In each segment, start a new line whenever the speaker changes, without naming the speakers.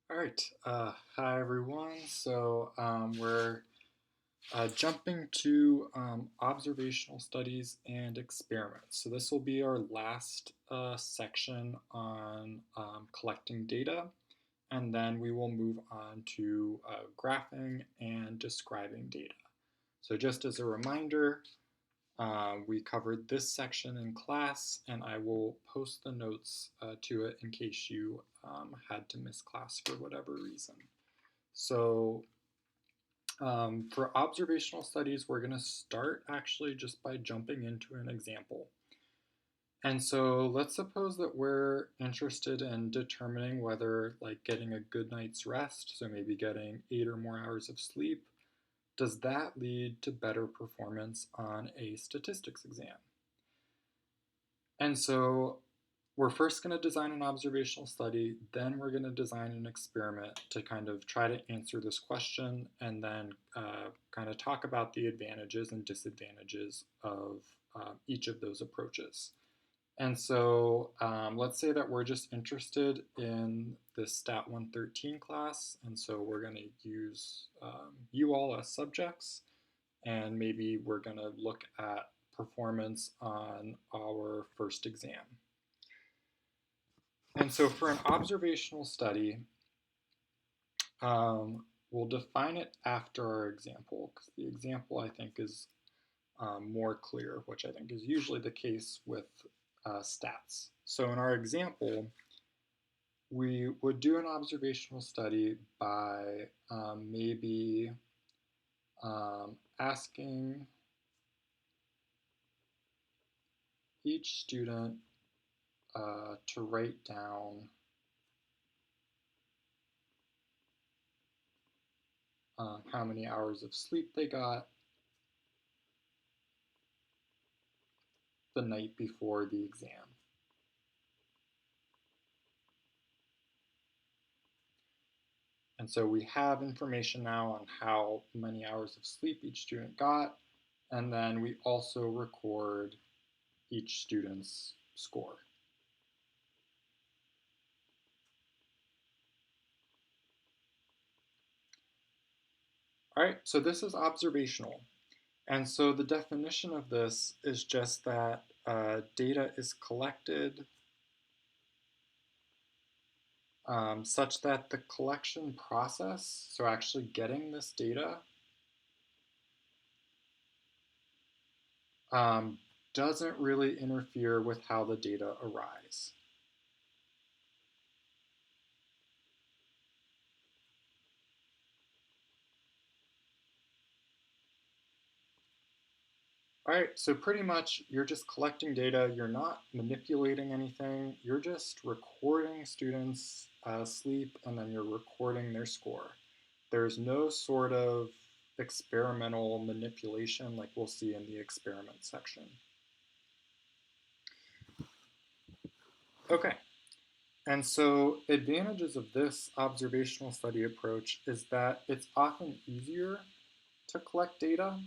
All right. Hi, everyone. We're jumping to observational studies and experiments. So this will be our last section on collecting data, and then we will move on to graphing and describing data. So just as a reminder, we covered this section in class, and I will post the notes to it in case you had to miss class for whatever reason. So for observational studies, we're going to start actually just by jumping into an example. And so let's suppose that we're interested in determining whether like getting a good night's rest, so maybe getting 8 or more hours of sleep, does that lead to better performance on a statistics exam? And so we're first going to design an observational study, then we're going to design an experiment to kind of try to answer this question, and then kind of talk about the advantages and disadvantages of each of those approaches. And so let's say that we're just interested in this Stat 113 class, and so we're going to use you all as subjects, and maybe we're going to look at performance on our first exam. And so for an observational study, we'll define it after our example, because the example I think is more clear, which I think is usually the case with stats. So in our example, we would do an observational study by maybe asking each student to write down how many hours of sleep they got the night before the exam. And so we have information now on how many hours of sleep each student got, and then we also record each student's score. All right, so this is observational. And so the definition of this is just that data is collected such that the collection process, so actually getting this data, doesn't really interfere with how the data arise. All right, so pretty much you're just collecting data, you're not manipulating anything, you're just recording students' sleep, and then you're recording their score. There's no sort of experimental manipulation like we'll see in the experiment section. Okay, and so advantages of this observational study approach is that it's often easier to collect data.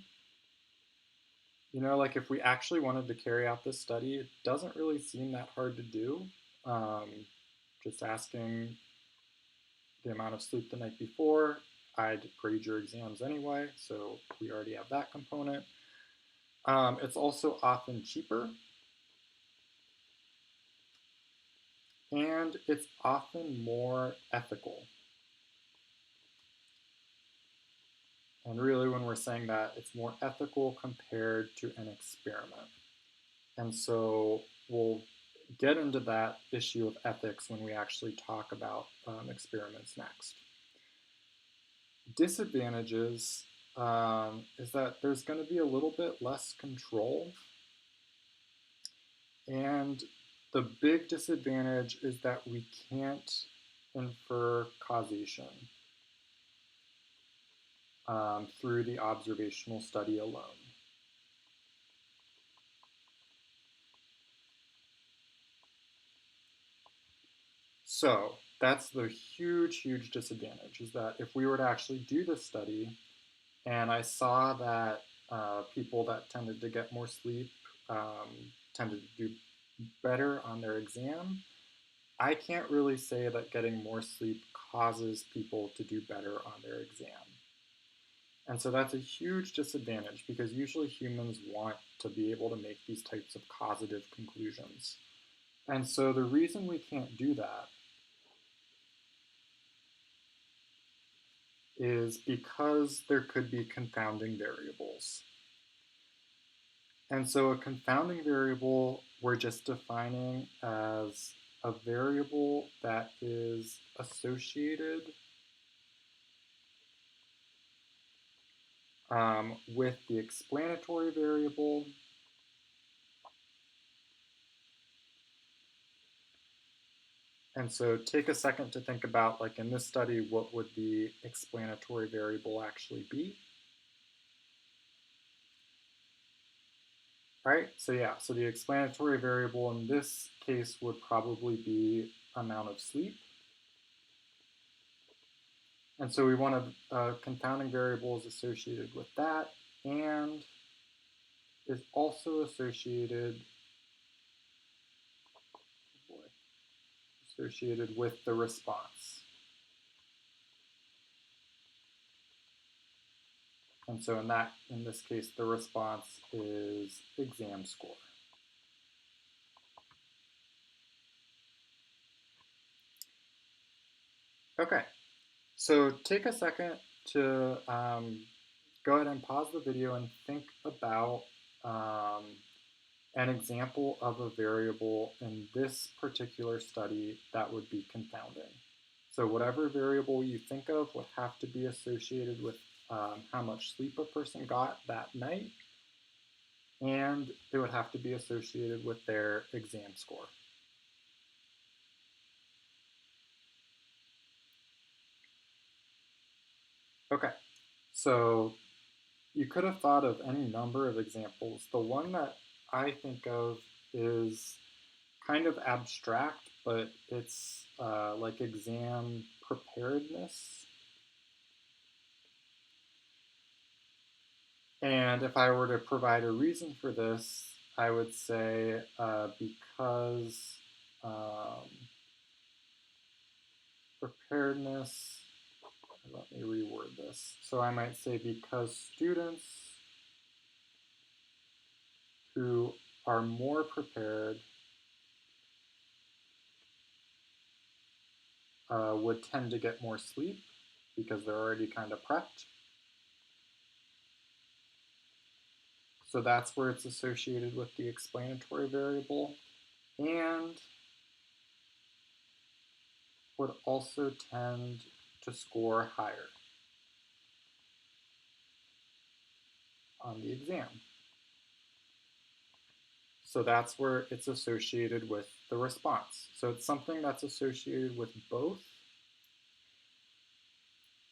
You know, like if we actually wanted to carry out this study, it doesn't really seem that hard to do. Um, just asking the amount of sleep the night before, I'd grade your exams anyway, so we already have that component. It's also often cheaper, and it's often more ethical. And really, when we're saying that, it's more ethical compared to an experiment. And so we'll get into that issue of ethics when we actually talk about experiments next. Disadvantages is that there's going to be a little bit less control. And the big disadvantage is that we can't infer causation through the observational study alone. So that's the huge disadvantage, is that if we were to actually do this study and I saw that people that tended to get more sleep tended to do better on their exam, I can't really say that getting more sleep causes people to do better on their exam. And so that's a huge disadvantage because usually humans want to be able to make these types of causative conclusions. And so the reason we can't do that is because there could be confounding variables. And so a confounding variable we're just defining as a variable that is associated with the explanatory variable and so take a second to think about, like in this study, what would the explanatory variable actually be? Right? So yeah, so the explanatory variable in this case would probably be amount of sleep. And so we want a confounding variable is associated with that and is also associated with the response. And so in this case, the response is exam score. Okay, so take a second to go ahead and pause the video and think about an example of a variable in this particular study that would be confounding. So whatever variable you think of would have to be associated with how much sleep a person got that night, and it would have to be associated with their exam score. Okay, so you could have thought of any number of examples. The one that I think of is kind of abstract, but it's like exam preparedness. And if I were to provide a reason for this, I would say because preparedness, let me reword this. So I might say because students who are more prepared would tend to get more sleep because they're already kind of prepped. So that's where it's associated with the explanatory variable and would also tend to score higher on the exam. So that's where it's associated with the response. So it's something that's associated with both.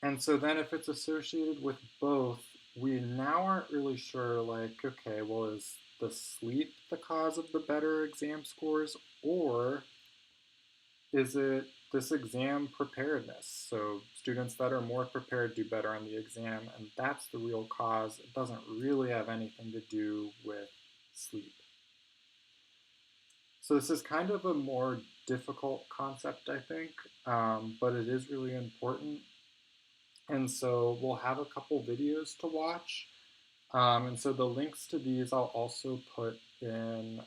And so then if it's associated with both, we now aren't really sure, like, okay, well, is the sleep the cause of the better exam scores, or is it this exam preparedness? So students that are more prepared do better on the exam, and that's the real cause. It doesn't really have anything to do with sleep. So this is kind of a more difficult concept, I think, but it is really important. And so we'll have a couple videos to watch. And so the links to these I'll also put in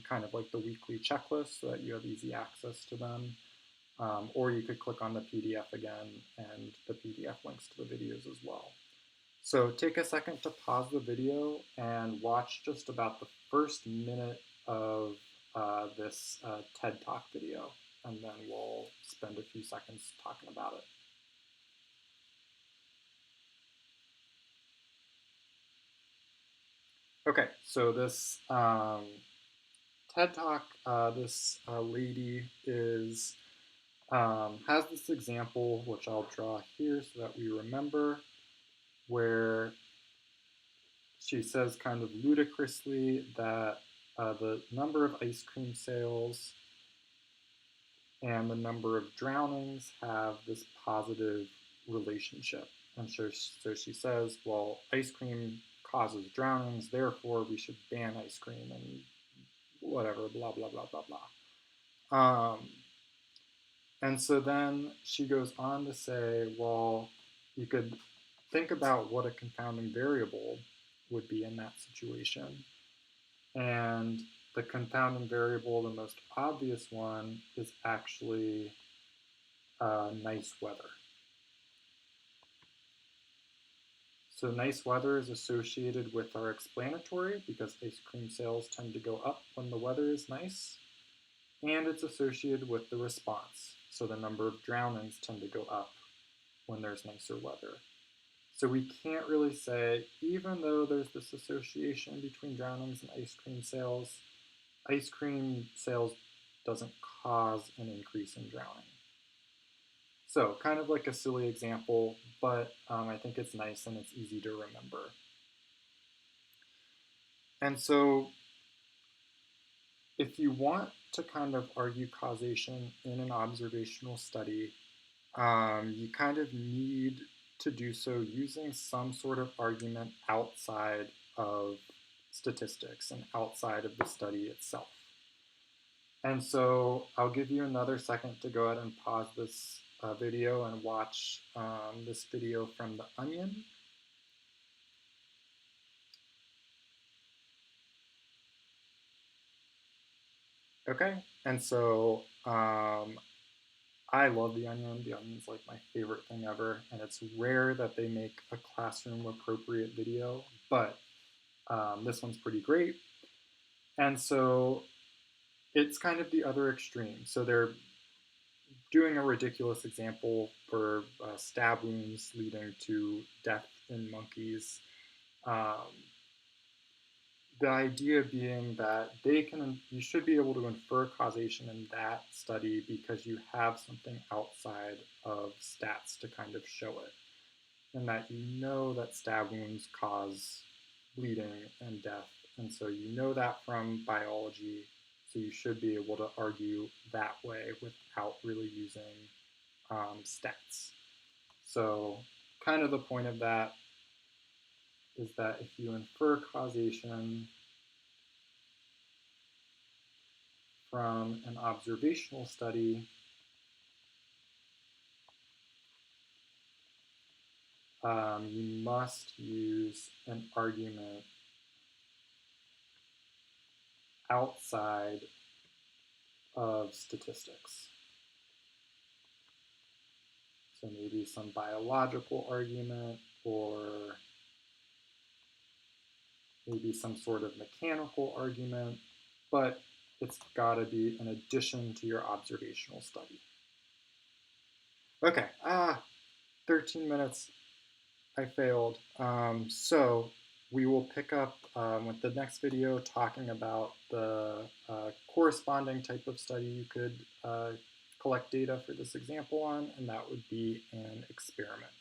kind of like the weekly checklist so that you have easy access to them. Or you could click on the PDF again and the PDF links to the videos as well. So take a second to pause the video and watch just about the first minute of this TED Talk video, and then we'll spend a few seconds talking about it. Okay, so this TED Talk, this lady is has this example, which I'll draw here so that we remember, where she says kind of ludicrously that the number of ice cream sales and the number of drownings have this positive relationship. And so she says, well, ice cream causes drownings, therefore we should ban ice cream and whatever, blah, blah, blah, blah, blah. And so then she goes on to say, well, you could think about what a confounding variable would be in that situation. And the confounding variable, the most obvious one, is actually nice weather. So nice weather is associated with our explanatory because ice cream sales tend to go up when the weather is nice. And it's associated with the response. So the number of drownings tend to go up when there's nicer weather. So we can't really say, even though there's this association between drownings and ice cream sales doesn't cause an increase in drowning. So kind of like a silly example, but I think it's nice and it's easy to remember. And so if you want to kind of argue causation in an observational study, you kind of need to do so using some sort of argument outside of statistics and outside of the study itself. And so I'll give you another second to go ahead and pause this video and watch this video from The Onion. Okay, and so I love The Onion. The Onion's like my favorite thing ever, and it's rare that they make a classroom appropriate video, but this one's pretty great. And so it's kind of the other extreme. So they're doing a ridiculous example for stab wounds leading to death in monkeys. Um, the idea being that you should be able to infer causation in that study because you have something outside of stats to kind of show it, and that you know that stab wounds cause bleeding and death, and so you know that from biology, so you should be able to argue that way without really using stats. So kind of the point of that is that if you infer causation from an observational study, you must use an argument outside of statistics. So maybe some biological argument or maybe some sort of mechanical argument, but it's got to be in addition to your observational study. Okay, 13 minutes. I failed. So we will pick up with the next video talking about the corresponding type of study you could collect data for this example on, and that would be an experiment.